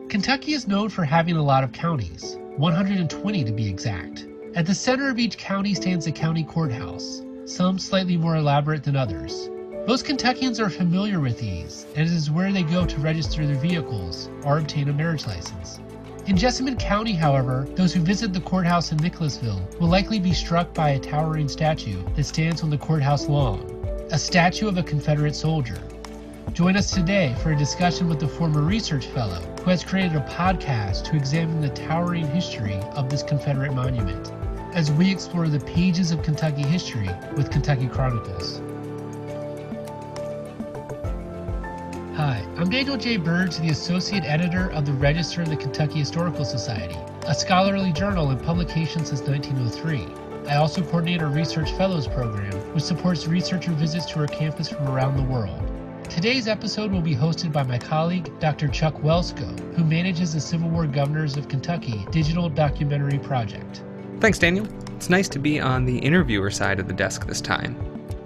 Kentucky is known for having a lot of counties, 120 to be exact. At the center of each county stands the county courthouse, some slightly more elaborate than others. Most Kentuckians are familiar with these, and it is where they go to register their vehicles or obtain a marriage license. In Jessamine County, however, those who visit the courthouse in Nicholasville will likely be struck by a towering statue that stands on the courthouse lawn, a statue of a Confederate soldier. Join us today for a discussion with the former research fellow who has created a podcast to examine the towering history of this Confederate monument, as we explore the pages of Kentucky history with Kentucky Chronicles. Hi, I'm Daniel J. Burge, the Associate Editor of the Register of the Kentucky Historical Society, a scholarly journal in publication since 1903. I also coordinate our Research Fellows program, which supports researcher visits to our campus from around the world. Today's episode will be hosted by my colleague, Dr. Chuck Welsko, who manages the Civil War Governors of Kentucky digital documentary project. Thanks, Daniel. It's nice to be on the interviewer side of the desk this time.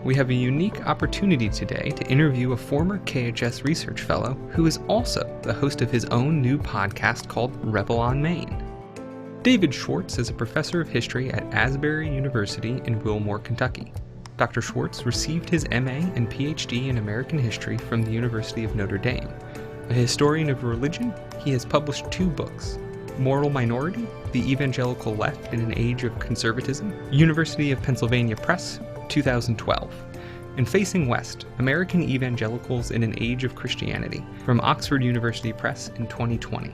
We have a unique opportunity today to interview a former KHS research fellow who is also the host of his own new podcast called Rebel on Main. David Swartz is a professor of history at Asbury University in Wilmore, Kentucky. Dr. Swartz received his MA and Ph.D. in American history from the University of Notre Dame. A historian of religion, he has published 2 books: Moral Minority, The Evangelical Left in an Age of Conservatism, University of Pennsylvania Press, 2012, and Facing West, American Evangelicals in an Age of Christianity, from Oxford University Press in 2020.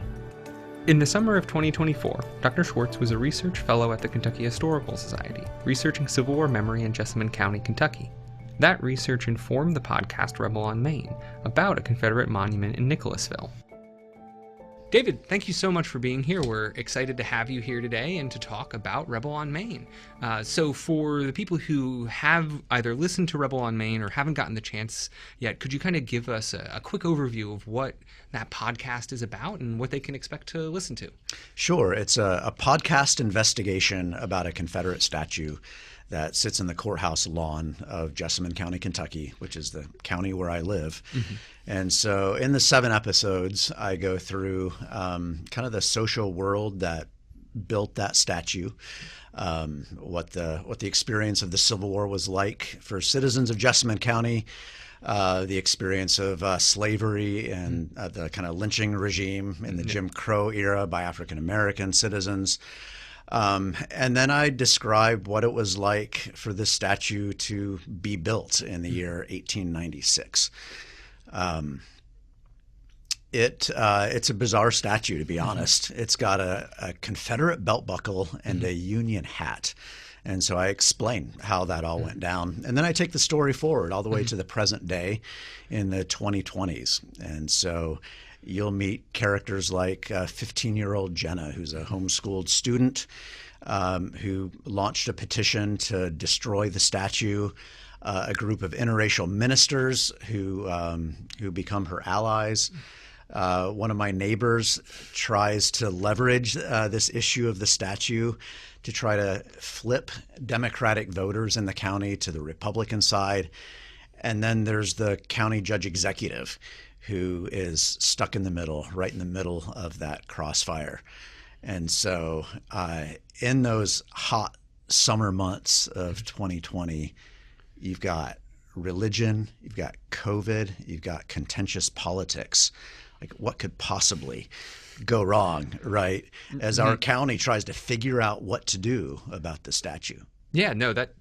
In the summer of 2024, Dr. Swartz was a research fellow at the Kentucky Historical Society, researching Civil War memory in Jessamine County, Kentucky. That research informed the podcast Rebel on Main, about a Confederate monument in Nicholasville. David, thank you so much for being here. We're excited to have you here today and to talk about Rebel on Main. So for the people who have either listened to Rebel on Main or haven't gotten the chance yet, could you kind of give us a quick overview of what that podcast is about and what they can expect to listen to? Sure. It's a podcast investigation about a Confederate statue that sits in the courthouse lawn of Jessamine County, Kentucky, which is the county where I live. Mm-hmm. And so in the 7 episodes, I go through kind of the social world that built that statue, what the experience of the Civil War was like for citizens of Jessamine County, the experience of slavery and the kind of lynching regime in the Jim Crow era by African American citizens. And then I described what it was like for this statue to be built in the year 1896. It's a bizarre statue, to be honest. It's got a Confederate belt buckle and a Union hat. And so I explain how that all went down. And then I take the story forward all the way to the present day in the 2020s. And so you'll meet characters like 15-year-old Jenna, who's a homeschooled student who launched a petition to destroy the statue, a group of interracial ministers who become her allies. One of my neighbors tries to leverage this issue of the statue to try to flip Democratic voters in the county to the Republican side. And then there's the county judge executive, who is stuck in the middle, right in the middle of that crossfire. And so in those hot summer months of 2020, you've got religion, you've got COVID, you've got contentious politics. Like, what could possibly go wrong, right? As our county tries to figure out what to do about the statue. Yeah, no, that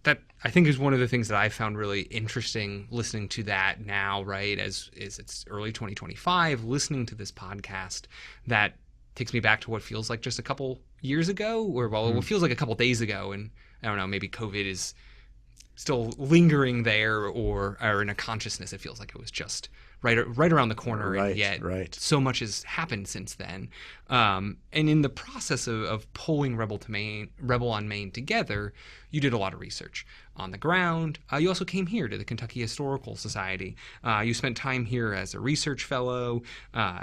I think is one of the things that I found really interesting listening to that now, right, as it's early 2025, listening to this podcast that takes me back to what feels like just a couple years ago, or what feels like a couple days ago, and I don't know, maybe COVID is still lingering there, or in a consciousness it feels like it was just right around the corner, and yet so much has happened since then. And in the process of pulling Rebel on Main together, you did a lot of research on the ground. You also came here to the Kentucky Historical Society. You spent time here as a research fellow.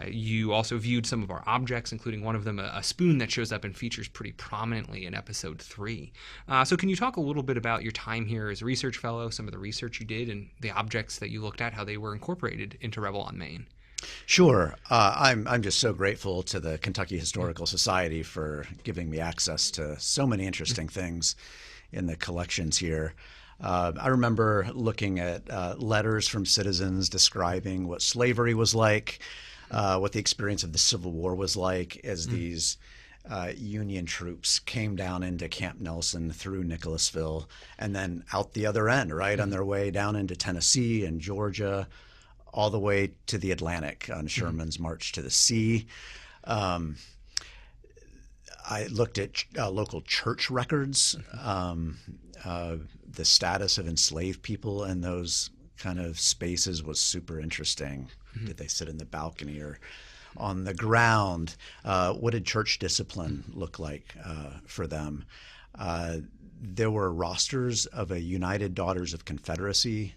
You also viewed some of our objects, including one of them, a spoon that shows up and features pretty prominently in episode 3. So can you talk a little bit about your time here as a research fellow, some of the research you did, and the objects that you looked at, how they were incorporated into Rebel on Main? Sure. I'm just so grateful to the Kentucky Historical Society for giving me access to so many interesting things in the collections here. I remember looking at letters from citizens describing what slavery was like, what the experience of the Civil War was like as these Union troops came down into Camp Nelson through Nicholasville and then out the other end, right, on their way down into Tennessee and Georgia, all the way to the Atlantic on Sherman's march to the sea. I looked at local church records, the status of enslaved people in those kind of spaces was super interesting. Did they sit in the balcony or on the ground? What did church discipline look like for them? There were rosters of a United Daughters of Confederacy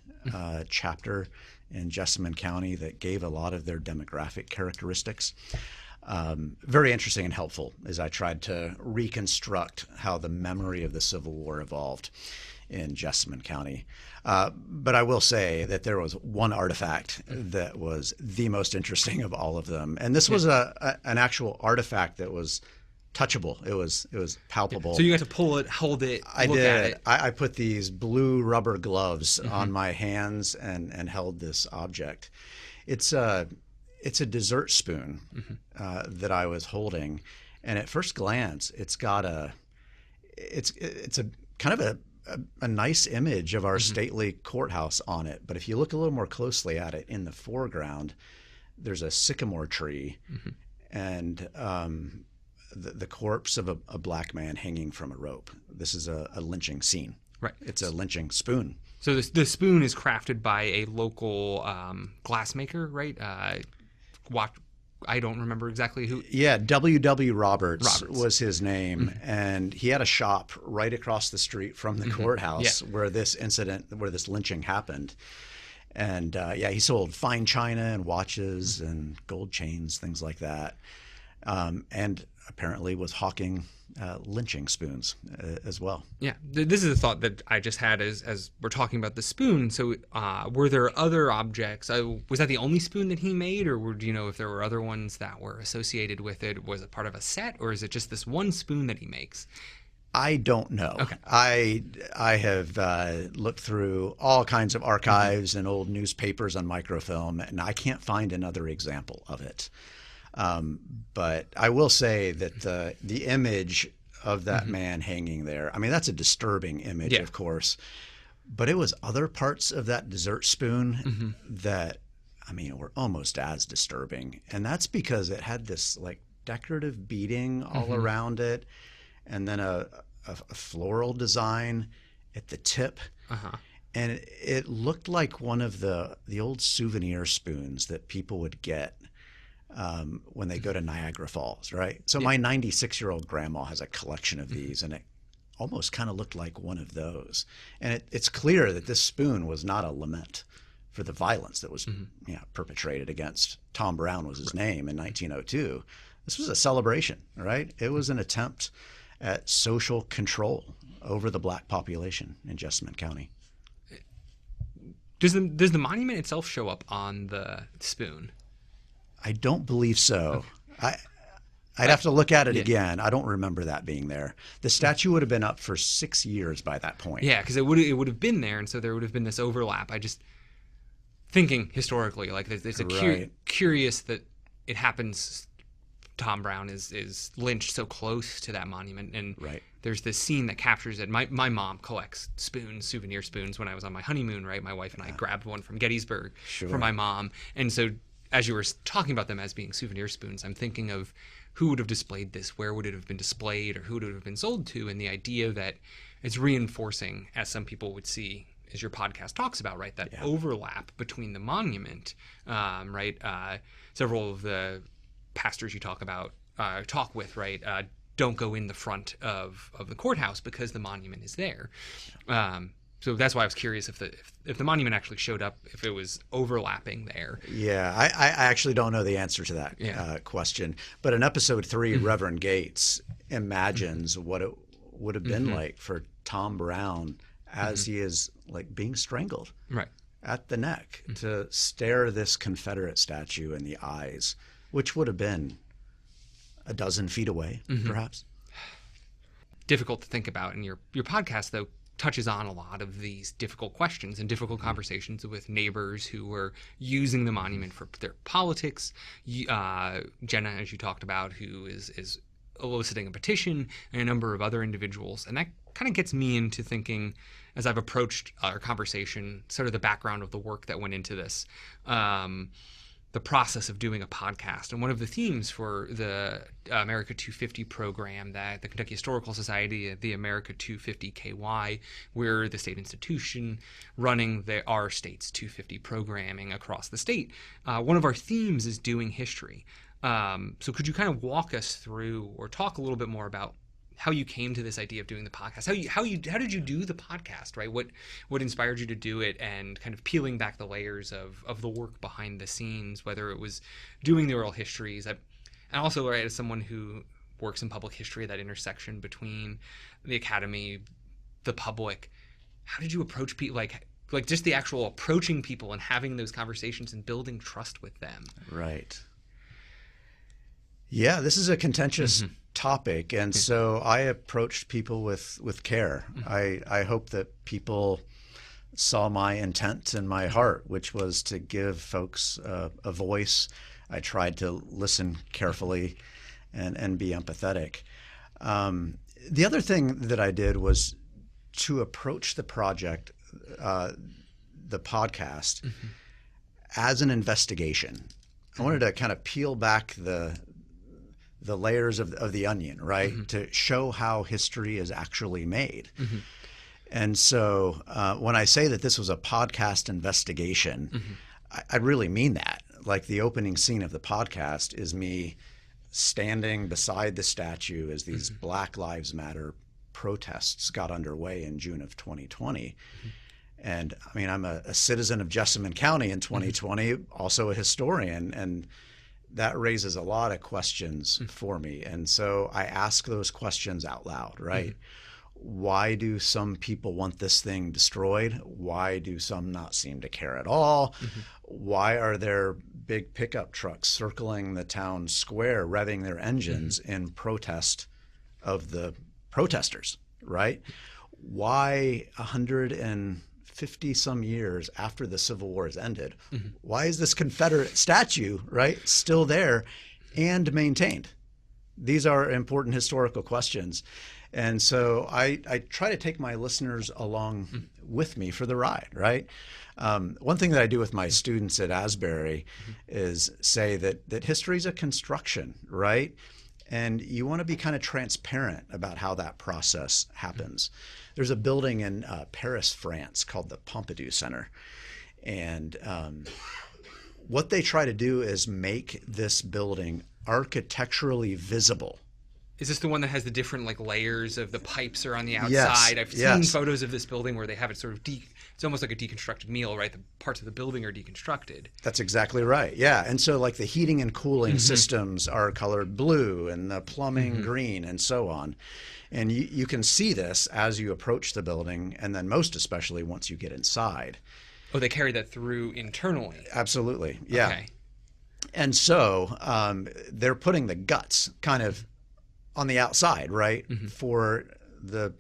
chapter in Jessamine County that gave a lot of their demographic characteristics. Very interesting and helpful as I tried to reconstruct how the memory of the Civil War evolved in Jessamine County. But I will say that there was one artifact that was the most interesting of all of them. And this was an actual artifact that was touchable. It was palpable. So you got to pull it, hold it, I look did. at it. I put these blue rubber gloves on my hands and held this object. It's a dessert spoon that I was holding, and at first glance, it's a kind of a nice image of our stately courthouse on it. But if you look a little more closely at it in the foreground, there's a sycamore tree and the corpse of a black man hanging from a rope. This is a lynching scene. Right. It's a lynching spoon. So the spoon is crafted by a local glassmaker, right? I don't remember exactly who. Yeah, W.W. Roberts was his name, and he had a shop right across the street from the courthouse where this lynching happened. And he sold fine china and watches and gold chains, things like that, and apparently was hawking lynching spoons as well. Yeah, this is a thought that I just had as we're talking about the spoon. So were there other objects? Was that the only spoon that he made, or do you know if there were other ones that were associated with it? Was it part of a set, or is it just this one spoon that he makes? I don't know. Okay. I have looked through all kinds of archives and old newspapers on microfilm, and I can't find another example of it. But I will say that the image of that man hanging there, I mean, that's a disturbing image, of course, but it was other parts of that dessert spoon that, I mean, were almost as disturbing. And that's because it had this like decorative beading all around it, and then a floral design at the tip. And it looked like one of the old souvenir spoons that people would get when they go to Niagara Falls, right? So my 96-year-old grandma has a collection of these, and it almost kind of looked like one of those. And it's clear that this spoon was not a lament for the violence that was perpetrated against Tom Brown was his name in 1902. This was a celebration, right? It was an attempt at social control over the black population in Jessamine County. Does the monument itself show up on the spoon? I don't believe so. Okay. I'd have to look at it again. I don't remember that being there. The statue would have been up for 6 years by that point. Yeah, because it would have been there, and so there would have been this overlap. I just thinking historically, like there's a curious that it happens. Tom Brown is lynched so close to that monument, and there's this scene that captures it. My mom collects spoons, souvenir spoons. When I was on my honeymoon, right, my wife and I grabbed one from Gettysburg for my mom, and so as you were talking about them as being souvenir spoons, I'm thinking of who would have displayed this, where would it have been displayed, or who would it have been sold to, and the idea that it's reinforcing, as some people would see, as your podcast talks about, right, that overlap between the monument, right? Several of the pastors you talk with, right, don't go in the front of the courthouse because the monument is there. So that's why I was curious if the monument actually showed up, if it was overlapping there. Yeah, I actually don't know the answer to that question. But in episode 3, Reverend Gates imagines what it would have been like for Tom Brown as he is like being strangled. Right. at the neck to stare this Confederate statue in the eyes, which would have been a dozen feet away, perhaps. Difficult to think about. And your podcast, though, touches on a lot of these difficult questions and difficult conversations with neighbors who were using the monument for their politics. Jenna, as you talked about, who is eliciting a petition, and a number of other individuals. And that kind of gets me into thinking, as I've approached our conversation, sort of the background of the work that went into this, the process of doing a podcast. And one of the themes for the America 250 program that the Kentucky Historical Society, the America 250 KY, we're the state institution running our state's 250 programming across the state. One of our themes is doing history. So could you kind of walk us through or talk a little bit more about how you came to this idea of doing the podcast? How did you do the podcast, right? What inspired you to do it, and kind of peeling back the layers of the work behind the scenes, whether it was doing the oral histories. And also, right, as someone who works in public history, that intersection between the academy, the public, how did you approach people, like just the actual approaching people and having those conversations and building trust with them? Right. Yeah, this is a contentious topic, and so I approached people with care. I hope that people saw my intent and my heart, which was to give folks a voice. I tried to listen carefully and be empathetic. The other thing that I did was to approach the project, the podcast, as an investigation. I wanted to kind of peel back the layers of the onion, right? To show how history is actually made. And so when I say that this was a podcast investigation, I really mean that. Like, the opening scene of the podcast is me standing beside the statue as these Black Lives Matter protests got underway in June of 2020. And I mean, I'm a citizen of Jessamine County in 2020, also a historian, and that raises a lot of questions for me. And so I ask those questions out loud, right? Why do some people want this thing destroyed? Why do some not seem to care at all? Why are there big pickup trucks circling the town square, revving their engines in protest of the protesters, right? Why 150 some years after the Civil War has ended, why is this Confederate statue, right, still there and maintained? These are important historical questions. And so I try to take my listeners along with me for the ride, right? One thing that I do with my students at Asbury is say that history is a construction, right? And you want to be kind of transparent about how that process happens. There's a building in Paris, France called the Pompidou Center. And what they try to do is make this building architecturally visible. Is this the one that has the different layers of the pipes are on the outside? Yes, I've seen photos of this building where they have it sort of it's almost like a deconstructed meal, right? The parts of the building are deconstructed. That's exactly right. Yeah. And so the heating and cooling systems are colored blue and the plumbing green and so on. And you can see this as you approach the building, and then most especially once you get inside. Oh, they carry that through internally. Absolutely. Yeah. Okay. And so they're putting the guts kind of on the outside, right, for the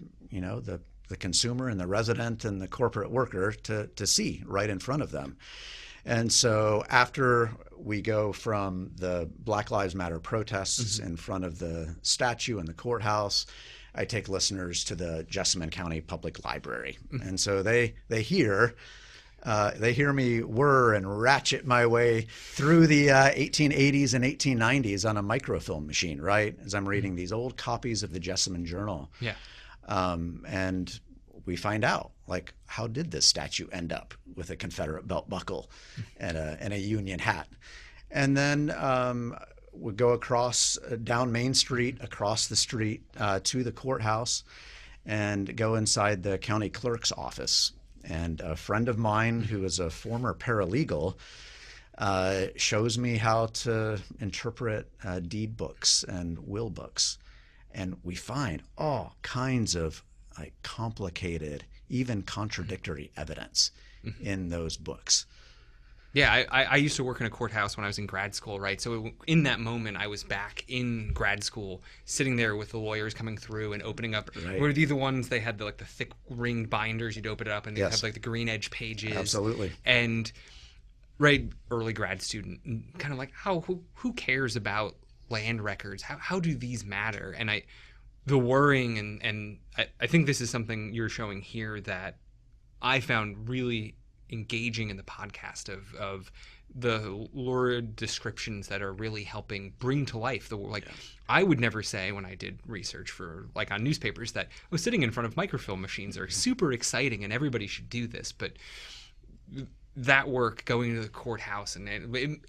consumer and the resident and the corporate worker to see right in front of them. And so after we go from the Black Lives Matter protests in front of the statue in the courthouse, I take listeners to the Jessamine County Public Library. And so they hear me whir and ratchet my way through the 1880s and 1890s on a microfilm machine, right? As I'm reading these old copies of the Jessamine Journal. Yeah. And we find out, how did this statue end up with a Confederate belt buckle and a Union hat? And then we go across down Main Street, across the street to the courthouse, and go inside the county clerk's office. And a friend of mine who is a former paralegal shows me how to interpret deed books and will books. And we find all kinds of complicated, even contradictory evidence in those books. Yeah, I used to work in a courthouse when I was in grad school, right? So in that moment, I was back in grad school, sitting there with the lawyers coming through and opening up. Right. Were these the ones they had the thick ringed binders? You'd open it up and they'd Yes. have like the green edge pages. Absolutely. And right, early grad student, kind of like who cares about land records? How do these matter? And the worrying and I think this is something you're showing here that I found really engaging in the podcast of the lurid descriptions that are really helping bring to life I would never say when I did research for on newspapers that sitting in front of microfilm machines are super exciting and everybody should do this, but that work going to the courthouse and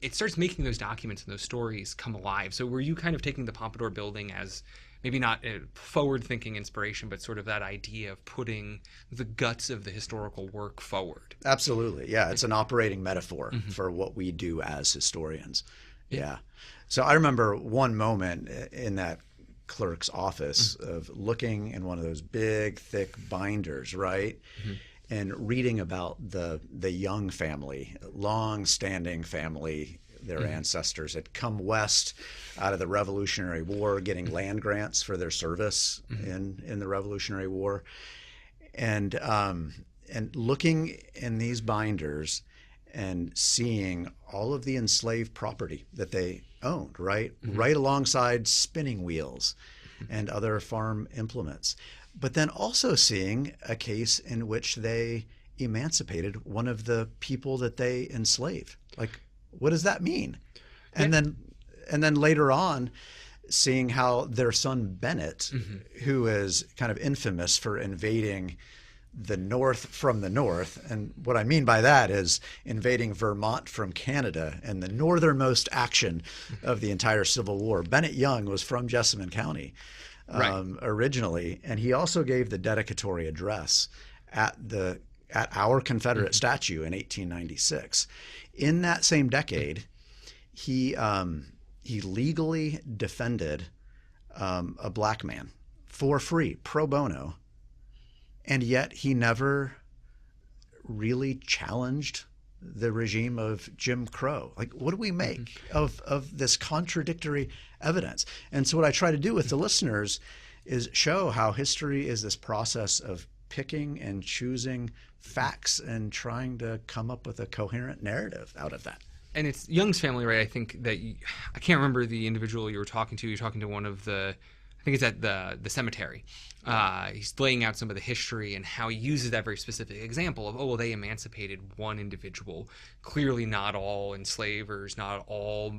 it starts making those documents and those stories come alive. So were you kind of taking the Pompadour building as maybe not a forward-thinking inspiration, but sort of that idea of putting the guts of the historical work forward? Absolutely. Yeah, it's an operating metaphor for what we do as historians. Yeah. So I remember one moment in that clerk's office of looking in one of those big, thick binders, right? And reading about the Young family, long-standing family. Their ancestors had come west out of the Revolutionary War, getting land grants for their service in the Revolutionary War, and looking in these binders and seeing all of the enslaved property that they owned, right alongside spinning wheels and other farm implements, but then also seeing a case in which they emancipated one of the people that they enslaved. What does that mean? And then later on, seeing how their son Bennett, who is kind of infamous for invading the North from the North, and what I mean by that is invading Vermont from Canada and the northernmost action of the entire Civil War. Bennett Young was from Jessamine County originally, and he also gave the dedicatory address at our Confederate statue in 1896. In that same decade, he legally defended a black man for free, pro bono, and yet he never really challenged the regime of Jim Crow. What do we make of this contradictory evidence? And so what I try to do with the listeners is show how history is this process of picking and choosing facts and trying to come up with a coherent narrative out of that. And it's Young's family, right? I think that I can't remember the individual you were talking to. You're talking to one of the, I think it's at the cemetery. He's laying out some of the history and how he uses that very specific example of, they emancipated one individual. Clearly not all enslavers, not all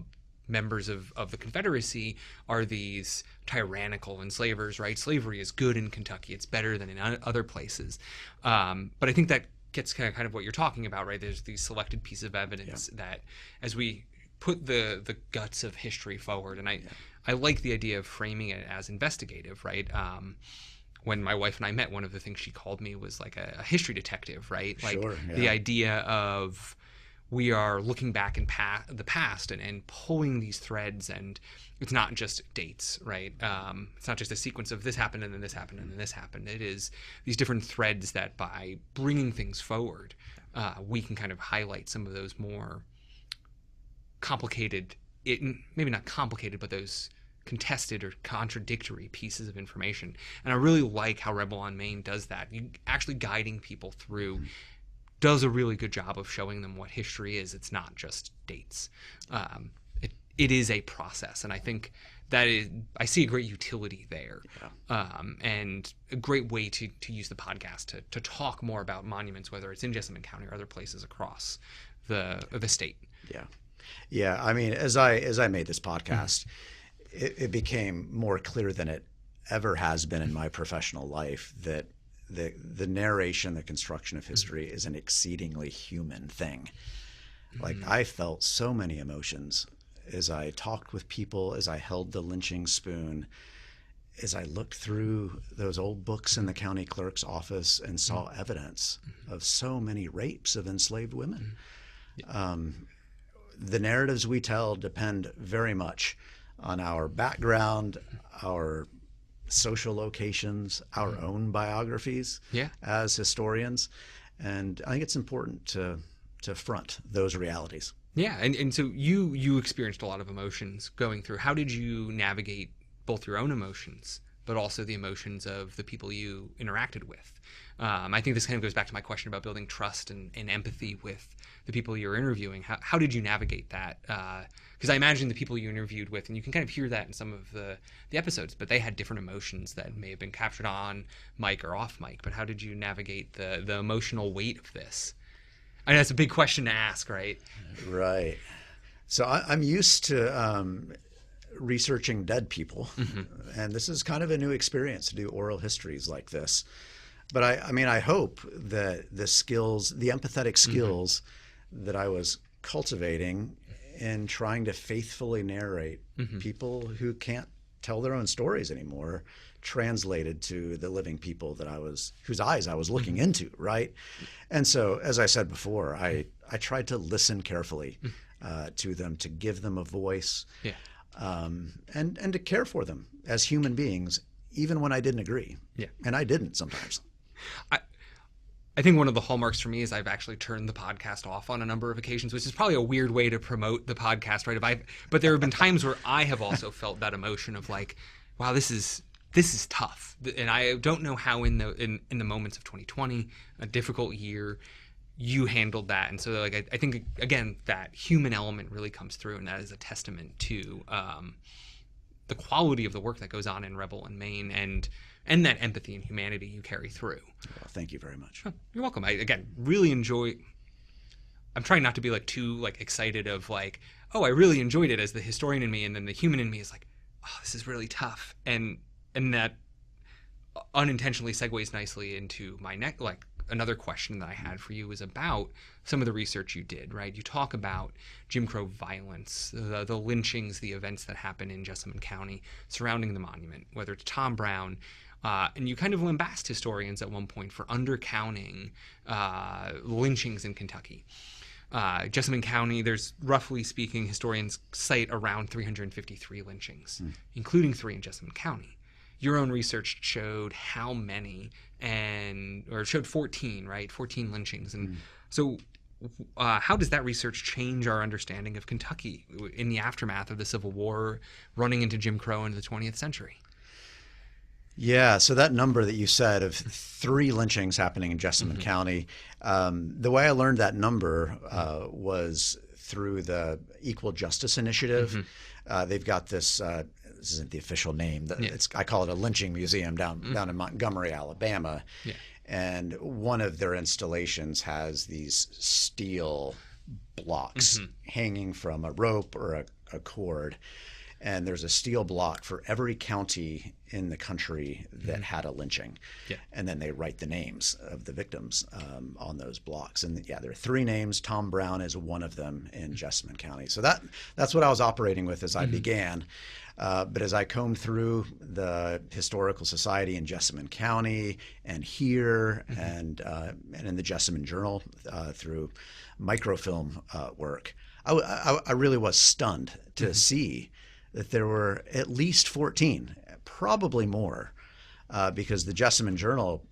members of the Confederacy are these tyrannical enslavers, right? Slavery is good in Kentucky. It's better than in other places. But I think that gets kind of what you're talking about, right? There's these selected pieces of evidence that as we put the guts of history forward, and I like the idea of framing it as investigative, right? When my wife and I met, one of the things she called me was like a history detective, right? The idea of we are looking back in the past and pulling these threads, and it's not just dates, right? It's not just a sequence of this happened and then this happened and then this happened. It is these different threads that by bringing things forward, we can kind of highlight some of those more complicated, maybe not complicated, but those contested or contradictory pieces of information. And I really like how Rebel on Main does that. You actually guiding people through does a really good job of showing them what history is. It's not just dates. It is a process, and I think I see a great utility there, and a great way to use the podcast to talk more about monuments, whether it's in Jessamine County or other places across the state. Yeah. I mean, as I made this podcast, it became more clear than it ever has been in my professional life that the narration, the construction of history is an exceedingly human thing. I felt so many emotions as I talked with people, as I held the lynching spoon, as I looked through those old books in the county clerk's office and saw evidence of so many rapes of enslaved women. The narratives we tell depend very much on our background, our social locations, our own biographies as historians. And I think it's important to front those realities. Yeah, and so you experienced a lot of emotions going through. How did you navigate both your own emotions, but also the emotions of the people you interacted with? I think this kind of goes back to my question about building trust and empathy with the people you're interviewing. How did you navigate that? Because I imagine the people you interviewed with, and you can kind of hear that in some of the episodes, but they had different emotions that may have been captured on mic or off mic. But how did you navigate the emotional weight of this? I know it's a big question to ask, right? Right. So I'm used to researching dead people, and this is kind of a new experience to do oral histories like this. But I hope that the skills, the empathetic skills that I was cultivating in trying to faithfully narrate people who can't tell their own stories anymore, translated to the living people that whose eyes I was looking into, right? And so, as I said before, I tried to listen carefully to them, to give them a voice, and to care for them as human beings, even when I didn't agree. Yeah. And I didn't sometimes. I think one of the hallmarks for me is I've actually turned the podcast off on a number of occasions, which is probably a weird way to promote the podcast, right? But there have been times where I have also felt that emotion of like, wow, this is tough, and I don't know how in the moments of 2020, a difficult year, you handled that. And so like I think again that human element really comes through, and that is a testament to the quality of the work that goes on in Rebel and Maine, and that empathy and humanity you carry through. Well, thank you very much. Oh, you're welcome. I again really enjoy. I'm trying not to be like too like excited of like, oh, I really enjoyed it as the historian in me, and then the human in me is like, oh, this is really tough, and that unintentionally segues nicely into my next, like another question that I had for you was about some of the research you did, right? You talk about Jim Crow violence, the lynchings, the events that happen in Jessamine County surrounding the monument, whether it's Tom Brown, and you kind of lambast historians at one point for undercounting lynchings in Kentucky. Jessamine County, there's roughly speaking, historians cite around 353 lynchings, including 3 in Jessamine County. Your own research showed how many, or showed 14, right? 14 lynchings. And so how does that research change our understanding of Kentucky in the aftermath of the Civil War, running into Jim Crow into the 20th century? Yeah, so that number that you said of 3 lynchings happening in Jessamine County, the way I learned that number was through the Equal Justice Initiative. They've got this isn't the official name. I call it a lynching museum down in Montgomery, Alabama. Yeah. And one of their installations has these steel blocks hanging from a rope or a cord. And there's a steel block for every county in the country that had a lynching. Yeah. And then they write the names of the victims on those blocks. And yeah, there are 3 names. Tom Brown is one of them in Jessamine County. So that's what I was operating with as I began. But as I combed through the Historical Society in Jessamine County and here and in the Jessamine Journal through microfilm work, I really was stunned to see that there were at least 14, probably more, because the Jessamine Journal,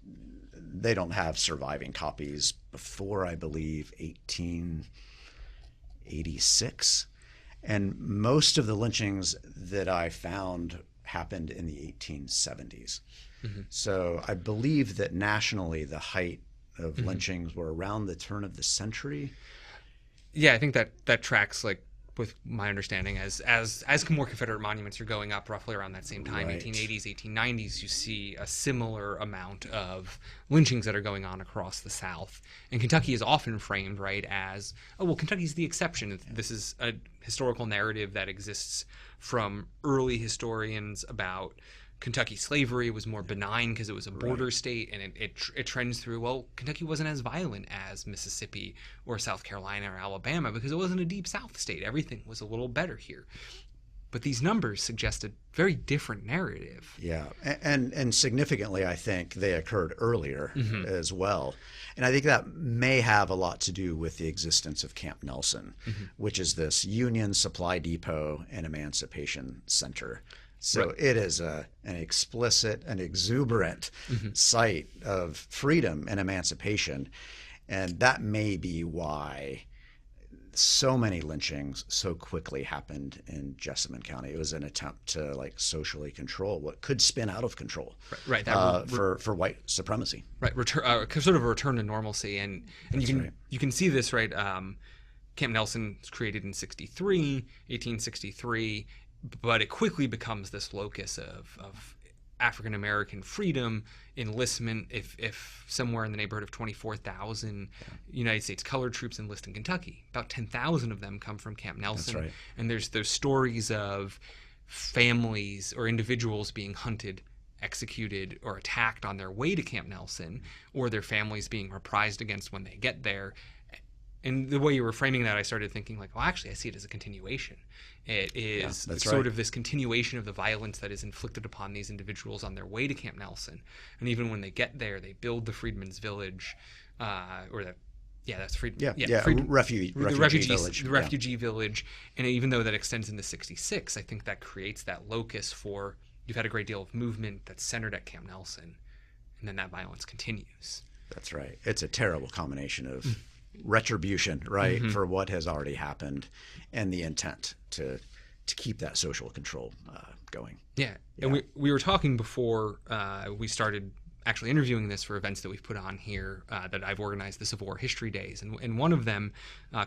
they don't have surviving copies before, I believe, 1886. And most of the lynchings that I found happened in the 1870s. So I believe that nationally the height of lynchings were around the turn of the century. Yeah, I think that tracks like with my understanding as more Confederate monuments are going up roughly around that same time, right. 1880s, 1890s, you see a similar amount of lynchings that are going on across the South. And Kentucky is often framed, right, as, oh, well, Kentucky's the exception. This is a historical narrative that exists from early historians about Kentucky slavery was more benign because it was a border state, and it trends through, well, Kentucky wasn't as violent as Mississippi or South Carolina or Alabama because it wasn't a deep South state. Everything was a little better here. But these numbers suggest a very different narrative. Yeah, and significantly, I think they occurred earlier as well. And I think that may have a lot to do with the existence of Camp Nelson, which is this Union supply depot and emancipation center. So it is an explicit and exuberant site of freedom and emancipation. And that may be why so many lynchings so quickly happened in Jessamine County. It was an attempt to like socially control what could spin out of control, right? For white supremacy, right? Sort of a return to normalcy, and you can see this, right? Camp Nelson was created in 1863, but it quickly becomes this locus of African American freedom, enlistment. If somewhere in the neighborhood of 24,000 United States colored troops enlist in Kentucky, about 10,000 of them come from Camp Nelson. That's right. And there's those stories of families or individuals being hunted, executed, or attacked on their way to Camp Nelson, or their families being reprised against when they get there. And the way you were framing that, I started thinking like, well, actually, I see it as a continuation. It is sort of this continuation of the violence that is inflicted upon these individuals on their way to Camp Nelson. And even when they get there, they build the Freedmen's Village, refugee village. The refugee village. And even though that extends into 66, I think that creates that locus for, you've had a great deal of movement that's centered at Camp Nelson, and then that violence continues. That's right. It's a terrible combination of retribution, right, for what has already happened, and the intent to keep that social control going. Yeah. And we were talking before we started actually interviewing this for events that we've put on here that I've organized, the Civil War History Days. And one of them,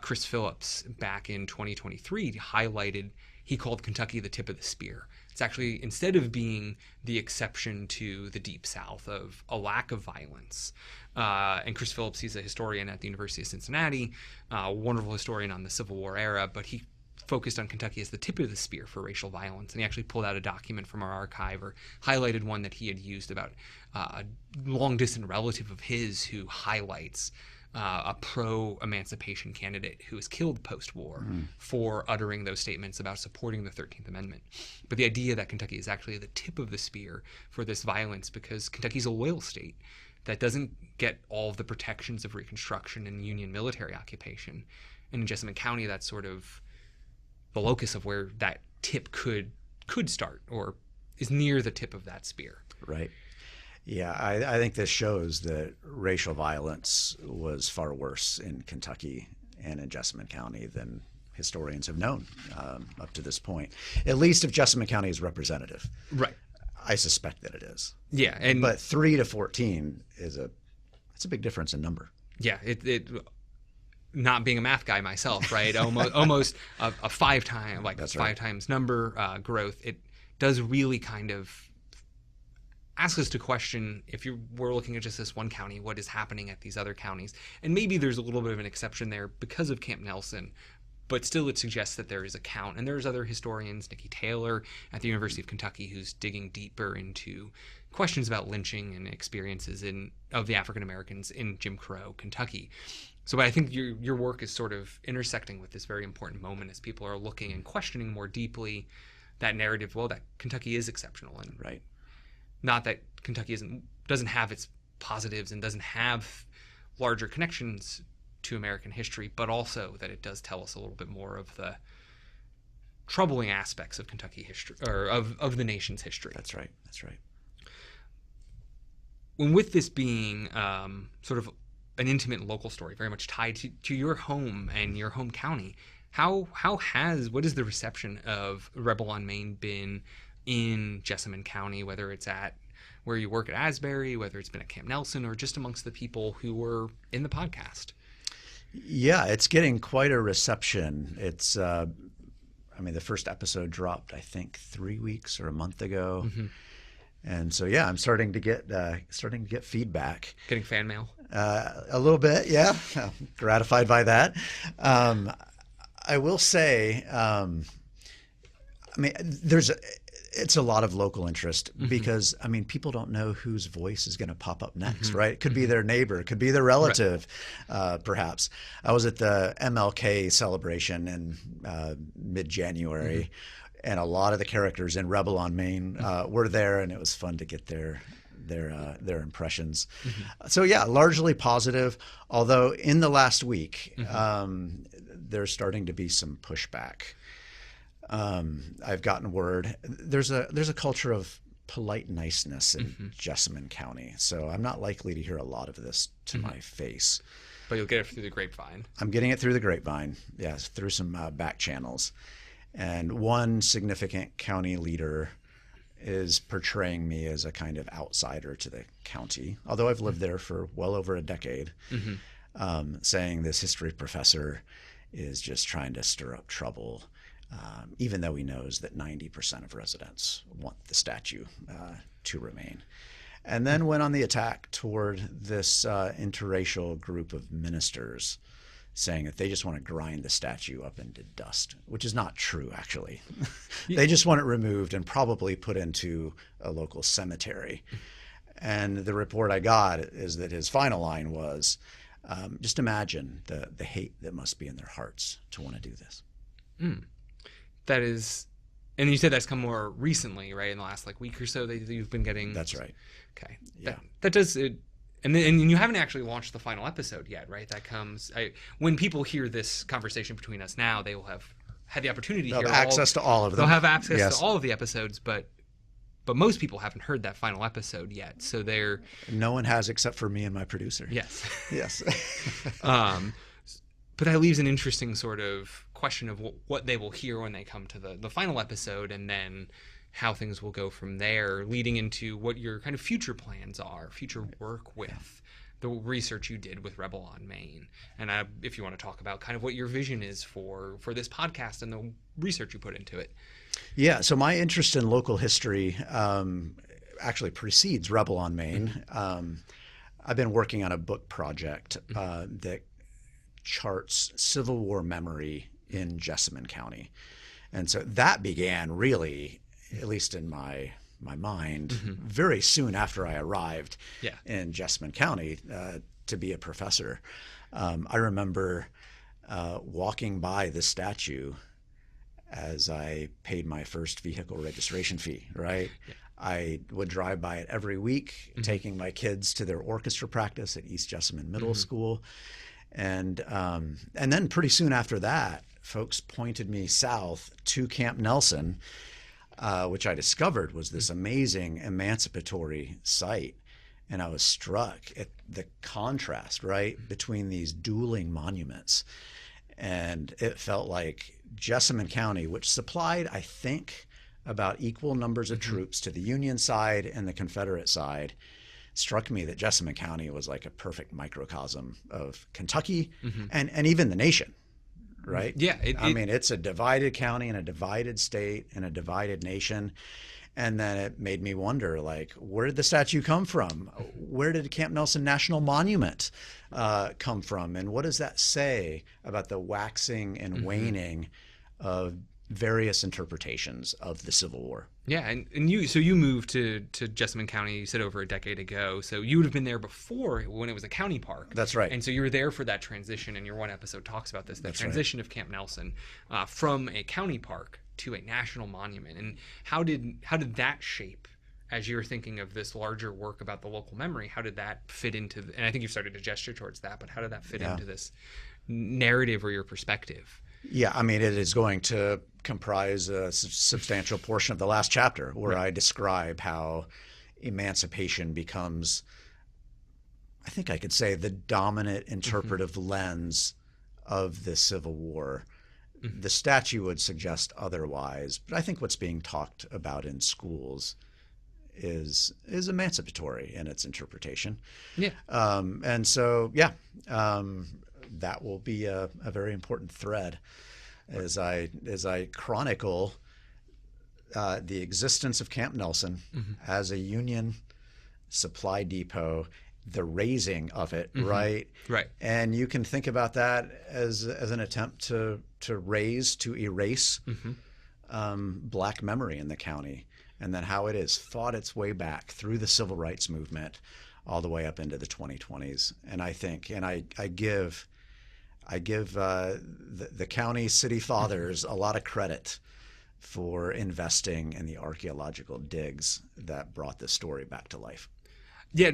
Chris Phillips, back in 2023, highlighted, he called Kentucky the tip of the spear. It's actually, instead of being the exception to the Deep South of a lack of violence, and Chris Phillips, he's a historian at the University of Cincinnati, a wonderful historian on the Civil War era, but he focused on Kentucky as the tip of the spear for racial violence. And he actually pulled out a document from our archive, or highlighted one that he had used about a long-distant relative of his who highlights a pro-emancipation candidate who was killed post-war for uttering those statements about supporting the 13th Amendment. But the idea that Kentucky is actually the tip of the spear for this violence, because Kentucky's a loyal state that doesn't get all of the protections of Reconstruction and Union military occupation. And in Jessamine County, that's sort of the locus of where that tip could start, or is near the tip of that spear. Right. Yeah, I think this shows that racial violence was far worse in Kentucky and in Jessamine County than historians have known up to this point. At least if Jessamine County is representative. Right. I suspect that it is. Yeah, but 3 to 14 it's a big difference in number. Yeah, it not being a math guy myself, right? almost a 5 times, like That's 5 right. times number growth. It does really kind of ask us to question, if we're looking at just this one county, what is happening at these other counties? And maybe there's a little bit of an exception there because of Camp Nelson, but still it suggests that there is a count. And there's other historians, Nikki Taylor at the University of Kentucky, who's digging deeper into questions about lynching and experiences of the African Americans in Jim Crow, Kentucky. So I think your work is sort of intersecting with this very important moment as people are looking and questioning more deeply that narrative, well, that Kentucky is exceptional. And right. Not that Kentucky doesn't have its positives and doesn't have larger connections to American history, but also that it does tell us a little bit more of the troubling aspects of Kentucky history, or of the nation's history. That's right. That's right. When with this being sort of an intimate local story, very much tied to your home and your home county, what is the reception of Rebel on Main been in Jessamine County, whether it's at where you work at Asbury, whether it's been at Camp Nelson, or just amongst the people who were in the podcast? Yeah, it's getting quite a reception. It's, the first episode dropped, I think, 3 weeks or a month ago. Mm-hmm. And so, yeah, I'm starting to get feedback. Getting fan mail? A little bit, yeah. Gratified by that. I will say, it's a lot of local interest because, people don't know whose voice is going to pop up next, right? It could be their neighbor, it could be their relative, perhaps. I was at the MLK celebration in mid-January, and a lot of the characters in Rebel on Main were there, and it was fun to get their impressions. So yeah, largely positive, although in the last week, there's starting to be some pushback. I've gotten word there's a culture of polite niceness in Jessamine County, so I'm not likely to hear a lot of this to my face. But you'll get it through the grapevine. I'm getting it through the grapevine, yes, through some back channels. And one significant county leader is portraying me as a kind of outsider to the county, although I've lived there for well over a decade, saying this history professor is just trying to stir up trouble, even though he knows that 90% of residents want the statue to remain. And then went on the attack toward this interracial group of ministers, saying that they just want to grind the statue up into dust, which is not true, actually. They just want it removed and probably put into a local cemetery. And the report I got is that his final line was, just imagine the hate that must be in their hearts to want to do this. That is, and you said that's come more recently, right? In the last week or so that you've been getting. That's right. Okay. Yeah. That does it. And you haven't actually launched the final episode yet, right? That comes when people hear this conversation between us now, they will have had the opportunity to hear access to all of them. They'll have access to all of the episodes, but most people haven't heard that final episode yet. So no one has except for me and my producer. Yes. Yes. But that leaves an interesting sort of question of what they will hear when they come to the final episode, and then how things will go from there, leading into what your kind of future plans are, future work with the research you did with Rebel on Main. And if you want to talk about kind of what your vision is for this podcast and the research you put into it. Yeah, so my interest in local history actually precedes Rebel on Main. I've been working on a book project that charts Civil War memory in Jessamine County. And so that began really, at least in my mind, very soon after I arrived in Jessamine County to be a professor. I remember walking by the statue as I paid my first vehicle registration fee, right? Yeah. I would drive by it every week, taking my kids to their orchestra practice at East Jessamine Middle School. And then pretty soon after that, folks pointed me south to Camp Nelson, which I discovered was this amazing emancipatory site. And I was struck at the contrast, right, between these dueling monuments. And it felt like Jessamine County, which supplied, I think, about equal numbers of troops to the Union side and the Confederate side, struck me that Jessamine County was like a perfect microcosm of Kentucky and even the nation, right? Yeah. I mean, it's a divided county and a divided state and a divided nation. And then it made me wonder, where did the statue come from? Where did Camp Nelson National Monument come from? And what does that say about the waxing and waning of various interpretations of the Civil War? Yeah, and you moved to Jessamine County, you said, over a decade ago. So you would have been there before when it was a county park. That's right. And so you were there for that transition, and your one episode talks about this, the transition of Camp Nelson from a county park to a national monument. And how did that shape, as you're thinking of this larger work about the local memory, how did that fit into, and I think you've started to gesture towards that, but how did that fit into this narrative or your perspective? Yeah, I mean, it is going to comprise a substantial portion of the last chapter where I describe how emancipation becomes, I think I could say, the dominant interpretive lens of the Civil War. The statue would suggest otherwise, but I think what's being talked about in schools is emancipatory in its interpretation. Yeah. And so, that will be a very important thread as I chronicle the existence of Camp Nelson as a Union supply depot, the raising of it, right? And you can think about that as an attempt to erase Black memory in the county, and then how it has fought its way back through the Civil Rights Movement all the way up into the 2020s. And I think, and I give the county city fathers a lot of credit for investing in the archaeological digs that brought this story back to life. Yeah,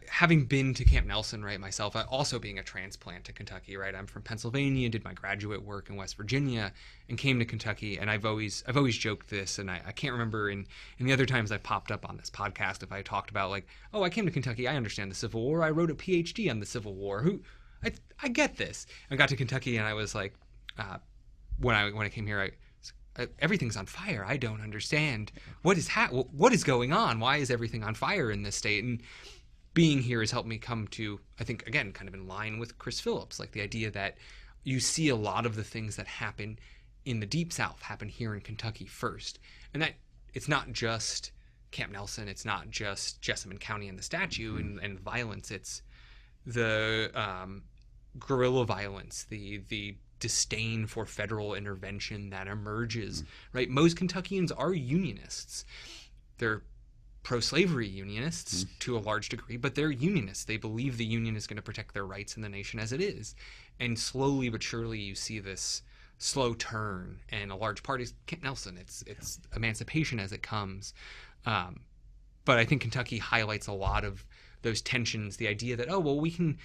having been to Camp Nelson, right, myself, also being a transplant to Kentucky, right? I'm from Pennsylvania, did my graduate work in West Virginia, and came to Kentucky. And I've always joked this, and I can't remember in the other times I popped up on this podcast if I talked about I came to Kentucky, I understand the Civil War, I wrote a Ph.D. on the Civil War. I get this. I got to Kentucky and I was like, when I came here, everything's on fire. I don't understand what is going on. Why is everything on fire in this state? And being here has helped me come to, I think, again, kind of in line with Chris Phillips, like the idea that you see a lot of the things that happen in the Deep South happen here in Kentucky first. And that it's not just Camp Nelson, it's not just Jessamine County and the statue and violence. It's the guerrilla violence, the disdain for federal intervention that emerges, right? Most Kentuckians are unionists. They're pro-slavery unionists to a large degree, but they're unionists. They believe the union is going to protect their rights in the nation as it is. And slowly but surely you see this slow turn, and a large part is Camp Nelson. It's emancipation as it comes. But I think Kentucky highlights a lot of those tensions, the idea that, oh, well, we can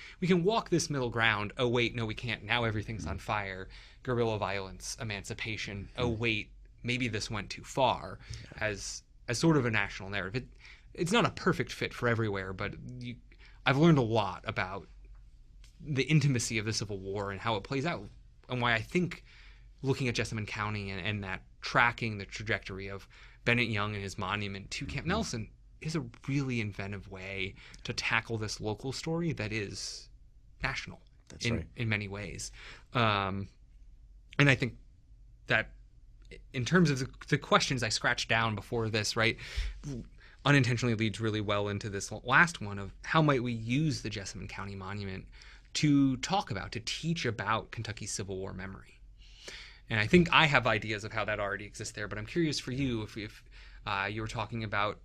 walk this middle ground. Oh, wait, no, we can't. Now everything's on fire. Guerrilla violence, emancipation. Oh, wait, maybe this went too far as sort of a national narrative. It's not a perfect fit for everywhere, but I've learned a lot about the intimacy of the Civil War and how it plays out, and why I think looking at Jessamine County and that tracking the trajectory of Bennett Young and his monument to Camp Nelson is a really inventive way to tackle this local story that is national. That's right. In many ways. And I think that in terms of the questions I scratched down before this, right, unintentionally leads really well into this last one of how might we use the Jessamine County Monument to talk about, to teach about Kentucky's Civil War memory. And I think I have ideas of how that already exists there, but I'm curious for you if you were talking about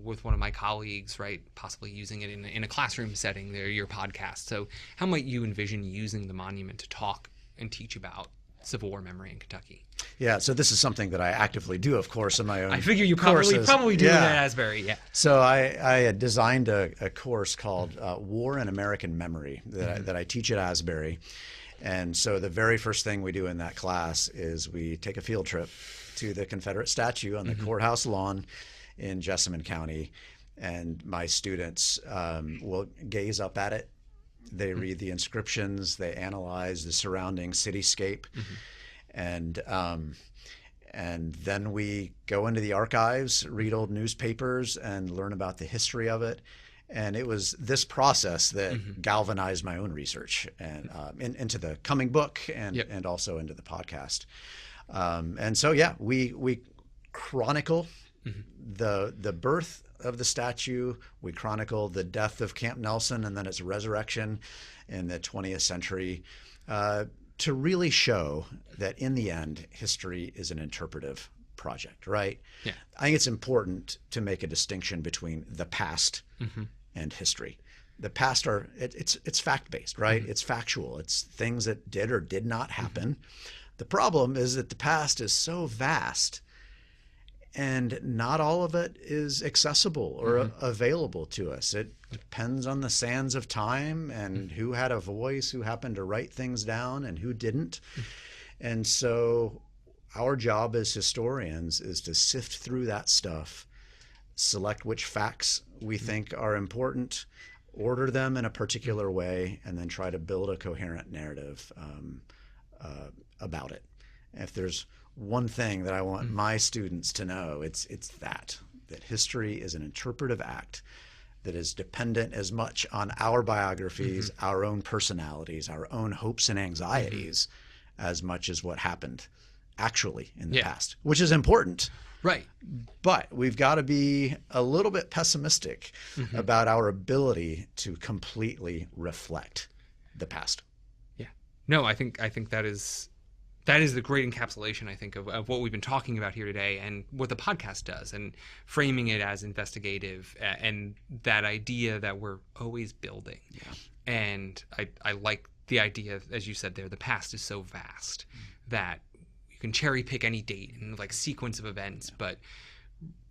with one of my colleagues, right, possibly using it in a classroom setting, your podcast. So how might you envision using the monument to talk and teach about Civil War memory in Kentucky? Yeah, so this is something that I actively do, of course, in my own I figure you courses. probably do it at Asbury, yeah. So I designed a course called War and American Memory that I teach at Asbury. And so the very first thing we do in that class is we take a field trip to the Confederate statue on the courthouse lawn in Jessamine County, and my students will gaze up at it. They read the inscriptions, they analyze the surrounding cityscape, and then we go into the archives, read old newspapers, and learn about the history of it. And it was this process that galvanized my own research and into the coming book and also into the podcast. And so, yeah, we chronicle the birth of the statue. We chronicle the death of Camp Nelson and then its resurrection in the 20th century to really show that in the end, history is an interpretive project, right? Yeah. I think it's important to make a distinction between the past and history. The past it's fact-based, right? It's factual. It's things that did or did not happen. The problem is that the past is so vast and not all of it is accessible or available to us. It depends on the sands of time and who had a voice, who happened to write things down and who didn't. And so our job as historians is to sift through that stuff, select which facts we think are important, order them in a particular way, and then try to build a coherent narrative about it. If there's one thing that I want my students to know, it's that history is an interpretive act that is dependent as much on our biographies, our own personalities, our own hopes and anxieties, as much as what happened actually in the past, which is important. Right. But we've got to be a little bit pessimistic about our ability to completely reflect the past. Yeah. No, I think that is the great encapsulation, I think, of what we've been talking about here today and what the podcast does, and framing it as investigative and that idea that we're always building. Yeah. And I like the idea, as you said there, the past is so vast that you can cherry pick any date and like sequence of events, but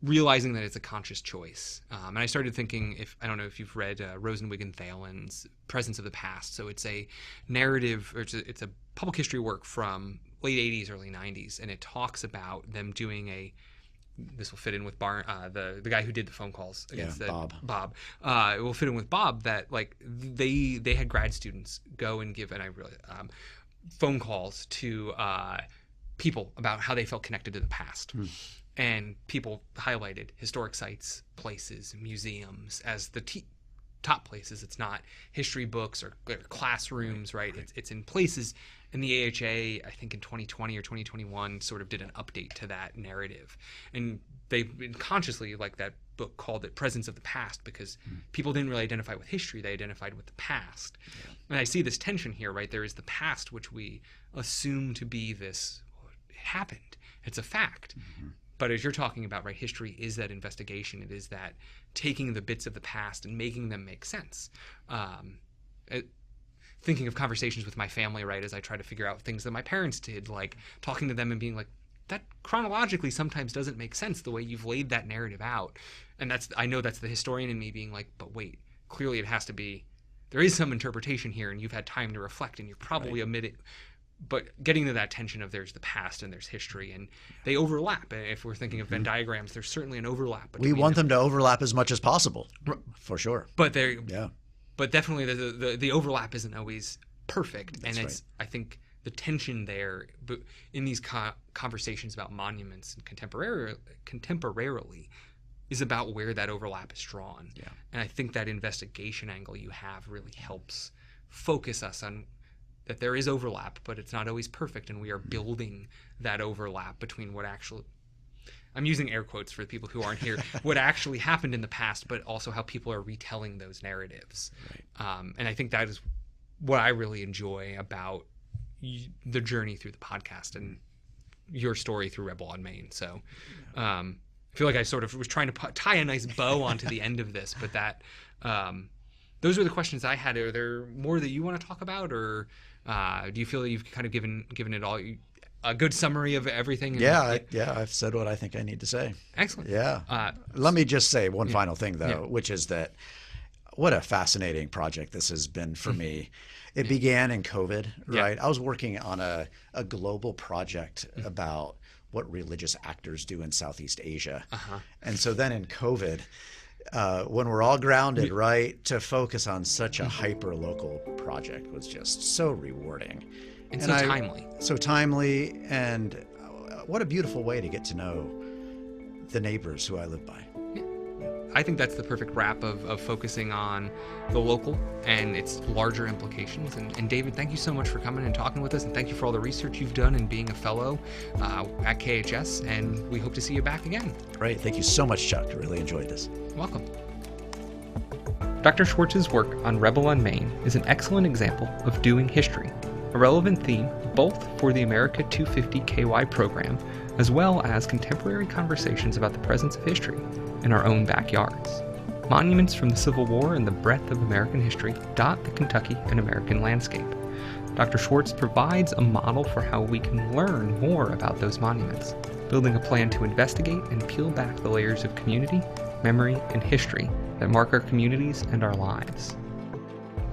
realizing that it's a conscious choice. And I started thinking, I don't know if you've read Rosenwig and Thalen's Presence of the Past. So it's a narrative, or it's a public history work from late 80s, early 90s, and it talks about them doing a this will fit in with the guy who did the phone calls against Bob. It will fit in with Bob that like they had grad students go and give, and I really phone calls to people about how they felt connected to the past. And people highlighted historic sites, places, museums as the top places. It's not history books or classrooms, right? It's in places. And the AHA, I think in 2020 or 2021, sort of did an update to that narrative. And they consciously, like that book, called it Presence of the Past, because people didn't really identify with history. They identified with the past. Yeah. And I see this tension here, right? There is the past, which we assume to be this, well, it happened. It's a fact. But as you're talking about, right, history is that investigation. It is that taking the bits of the past and making them make sense. Thinking of conversations with my family, right, as I try to figure out things that my parents did, like talking to them and being like, that chronologically sometimes doesn't make sense the way you've laid that narrative out. And I know that's the historian in me being like, but wait, clearly it has to be, there is some interpretation here and you've had time to reflect and you've probably omitted. But getting to that tension of there's the past and there's history, and they overlap. If we're thinking of Venn diagrams, there's certainly an overlap. We want them to overlap as much as possible, for sure. But but definitely the overlap isn't always perfect. That's and I think the tension there in these conversations about monuments and contemporarily is about where that overlap is drawn. Yeah. And I think that investigation angle you have really helps focus us on that there is overlap, but it's not always perfect, and we are building that overlap between what actually, I'm using air quotes for the people who aren't here, what actually happened in the past, but also how people are retelling those narratives. Right. And I think that is what I really enjoy about the journey through the podcast and your story through Rebel on Main. So I feel like I sort of was trying to tie a nice bow onto the end of this, but that those were the questions I had. Are there more that you want to talk about, or do you feel that you've kind of given it all a good summary of everything? Yeah, I've said what I think I need to say. Excellent. Yeah. Let me just say one final thing, though, which is that what a fascinating project this has been for me. It began in COVID, right? I was working on a global project about what religious actors do in Southeast Asia. And so then in COVID, when we're all grounded, right, to focus on such a hyper-local project was just so rewarding. And so timely. So timely, and what a beautiful way to get to know the neighbors who I live by. I think that's the perfect wrap of focusing on the local and its larger implications. And David, thank you so much for coming and talking with us, and thank you for all the research you've done and being a fellow at KHS, and we hope to see you back again. Great. Thank you so much, Chuck. Really enjoyed this. Welcome. Dr. Swartz's work on Rebel on Main is an excellent example of doing history, a relevant theme both for the America 250 KY program as well as contemporary conversations about the presence of history in our own backyards. Monuments from the Civil War and the breadth of American history dot the Kentucky and American landscape. Dr. Swartz provides a model for how we can learn more about those monuments, building a plan to investigate and peel back the layers of community, memory, and history that mark our communities and our lives.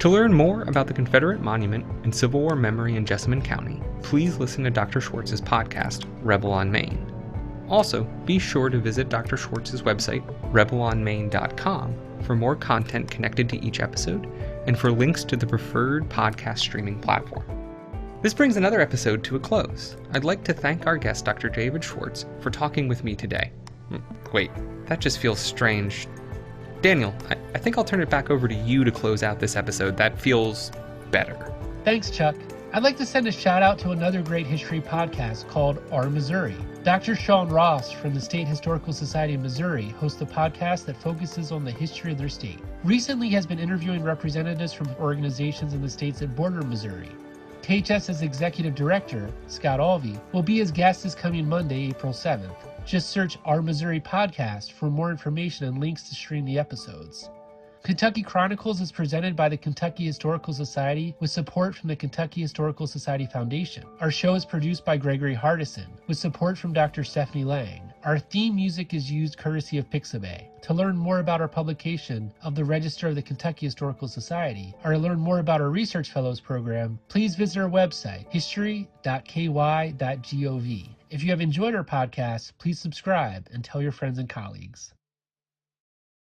To learn more about the Confederate monument and Civil War memory in Jessamine County, please listen to Dr. Swartz's podcast, Rebel on Main. Also, be sure to visit Dr. Swartz's website, rebelonmain.com, for more content connected to each episode and for links to the preferred podcast streaming platform. This brings another episode to a close. I'd like to thank our guest, Dr. David Swartz, for talking with me today. Wait, that just feels strange. Daniel, I think I'll turn it back over to you to close out this episode. That feels better. Thanks, Chuck. I'd like to send a shout out to another great history podcast called Our Missouri. Dr. Sean Rost from the State Historical Society of Missouri hosts a podcast that focuses on the history of their state. Recently has been interviewing representatives from organizations in the states that border Missouri. KHS's executive director, Scott Alvey, will be his guest this coming Monday, April 7th. Just search Our Missouri Podcast for more information and links to stream the episodes. Kentucky Chronicles is presented by the Kentucky Historical Society with support from the Kentucky Historical Society Foundation. Our show is produced by Gregory Hardison with support from Dr. Stephanie Lang. Our theme music is used courtesy of Pixabay. To learn more about our publication of the Register of the Kentucky Historical Society, or to learn more about our Research Fellows program, please visit our website, history.ky.gov. If you have enjoyed our podcast, please subscribe and tell your friends and colleagues.